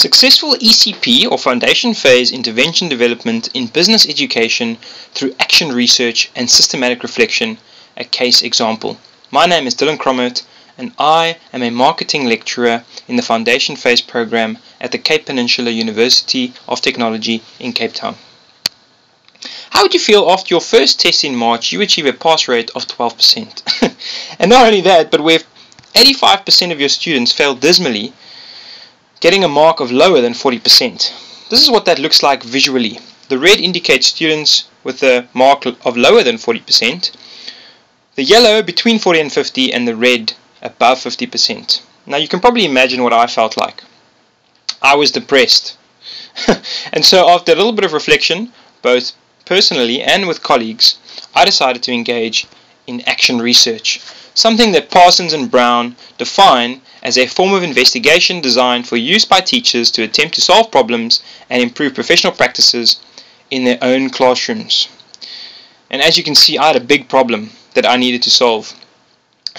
Successful ECP or Foundation Phase Intervention Development in Business Education through Action Research and Systematic Reflection, a Case Example. My name is Dylan Crommert and I am a marketing lecturer in the Foundation Phase program at the Cape Peninsula University of Technology in Cape Town. How would you feel after your first test in March you achieve a pass rate of 12%? And not only that, but where 85% of your students fail dismally, getting a mark of lower than 40%. This is what that looks like visually. The red indicates students with a mark of lower than 40%, the yellow between 40 and 50, and the red above 50%. Now you can probably imagine what I felt like. I was depressed. And so after a little bit of reflection, both personally and with colleagues, I decided to engage in action research, something that Parsons and Brown define as a form of investigation designed for use by teachers to attempt to solve problems and improve professional practices in their own classrooms. And as you can see, I had a big problem that I needed to solve.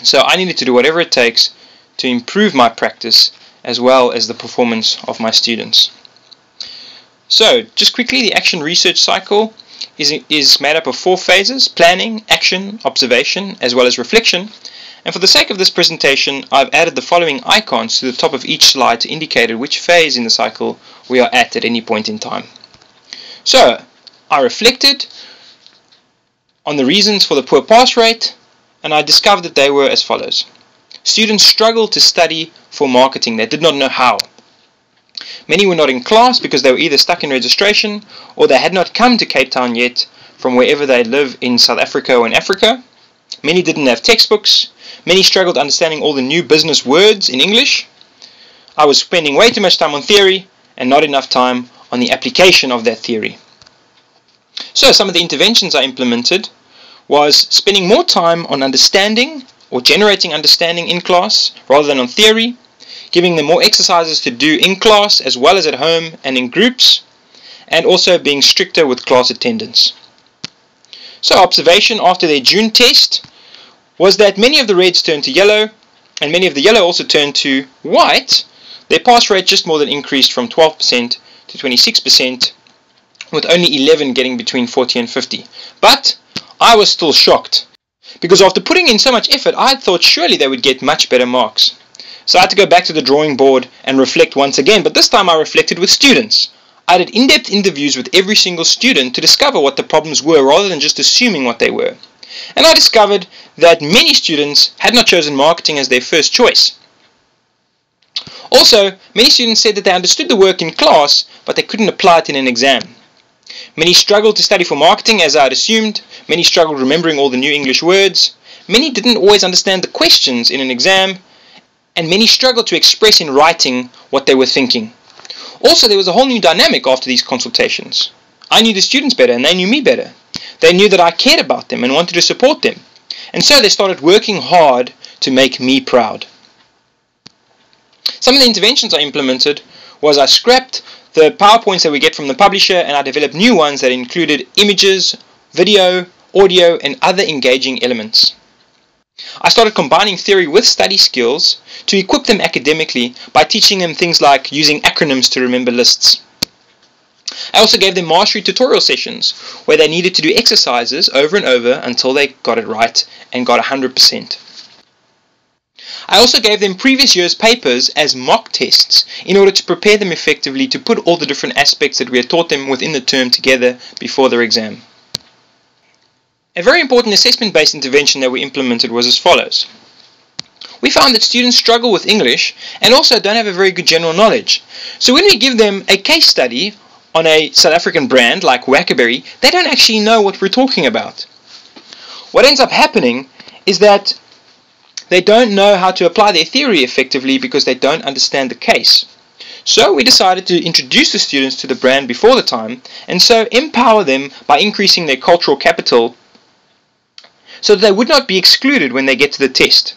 So I needed to do whatever it takes to improve my practice as well as the performance of my students. So, just quickly, the action research cycle is made up of 4 phases: planning, action, observation, as well as reflection. And for the sake of this presentation, I've added the following icons to the top of each slide to indicate which phase in the cycle we are at any point in time. So, I reflected on the reasons for the poor pass rate, and I discovered that they were as follows. Students struggled to study for marketing. They did not know how. Many were not in class because they were either stuck in registration or they had not come to Cape Town yet from wherever they live in South Africa or in Africa. Many didn't have textbooks. Many struggled understanding all the new business words in English. I was spending way too much time on theory and not enough time on the application of that theory. So some of the interventions I implemented was spending more time on understanding or generating understanding in class rather than on theory, giving them more exercises to do in class as well as at home and in groups, and also being stricter with class attendance. So observation after their June test was that many of the reds turned to yellow, and many of the yellow also turned to white. Their pass rate just more than increased from 12% to 26%, with only 11 getting between 40 and 50. But I was still shocked, because after putting in so much effort, I had thought surely they would get much better marks. So I had to go back to the drawing board and reflect once again, but this time I reflected with students. I did in-depth interviews with every single student to discover what the problems were rather than just assuming what they were. And I discovered that many students had not chosen marketing as their first choice. Also, many students said that they understood the work in class, but they couldn't apply it in an exam. Many struggled to study for marketing as I had assumed. Many struggled remembering all the new English words. Many didn't always understand the questions in an exam. And many struggled to express in writing what they were thinking. Also, there was a whole new dynamic after these consultations. I knew the students better and they knew me better. They knew that I cared about them and wanted to support them. And so they started working hard to make me proud. Some of the interventions I implemented was I scrapped the PowerPoints that we get from the publisher and I developed new ones that included images, video, audio, and other engaging elements. I started combining theory with study skills to equip them academically by teaching them things like using acronyms to remember lists. I also gave them mastery tutorial sessions where they needed to do exercises over and over until they got it right and got 100%. I also gave them previous year's papers as mock tests in order to prepare them effectively to put all the different aspects that we had taught them within the term together before their exam. A very important assessment-based intervention that we implemented was as follows. We found that students struggle with English and also don't have a very good general knowledge. So when we give them a case study on a South African brand like Wackerberry, they don't actually know what we're talking about. What ends up happening is that they don't know how to apply their theory effectively because they don't understand the case. So we decided to introduce the students to the brand before the time and so empower them by increasing their cultural capital so that they would not be excluded when they get to the test.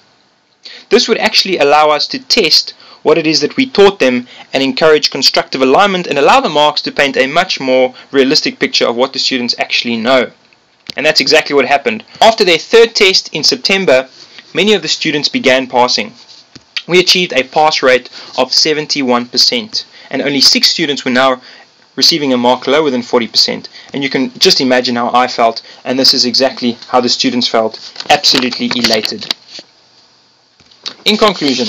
This would actually allow us to test what it is that we taught them and encourage constructive alignment and allow the marks to paint a much more realistic picture of what the students actually know. And that's exactly what happened. After their third test in September, many of the students began passing. we achieved a pass rate of 71%, and only 6 students were now receiving a mark lower than 40%. And you can just imagine how I felt, and this is exactly how the students felt, absolutely elated. In conclusion,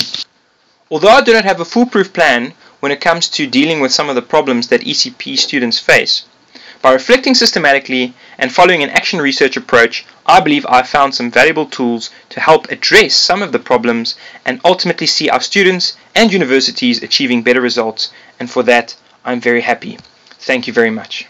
although I do not have a foolproof plan when it comes to dealing with some of the problems that ECP students face, by reflecting systematically and following an action research approach, I believe I've found some valuable tools to help address some of the problems and ultimately see our students and universities achieving better results, and for that I'm very happy. Thank you very much.